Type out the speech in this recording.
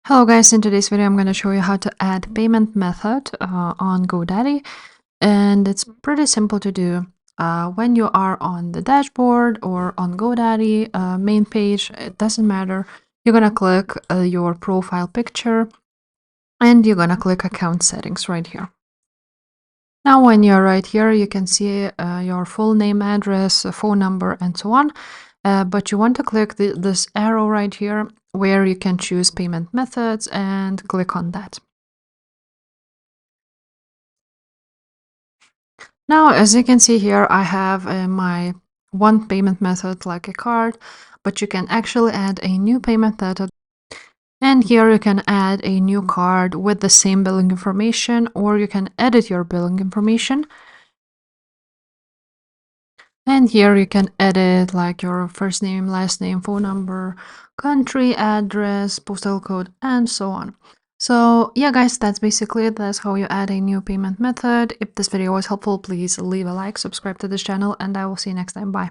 Hello guys, in today's video I'm going to show you how to add payment method on GoDaddy, and it's pretty simple to do. When you are on the dashboard or on GoDaddy main page, it doesn't matter. You're going to click your profile picture and you're going to click account settings right here. Now when you're right here, you can see your full name, address, phone number, and so on. But you want to click this arrow right here where you can choose payment methods and click on that. Now, as you can see here, I have my one payment method like a card, but you can actually add a new payment method. And here you can add a new card with the same billing information, or you can edit your billing information. And here you can edit like your first name, last name, phone number, country, address, postal code, and so on. So yeah, guys, that's basically it. That's how you add a new payment method. If this video was helpful, please leave a like, subscribe to this channel, and I will see you next time. Bye.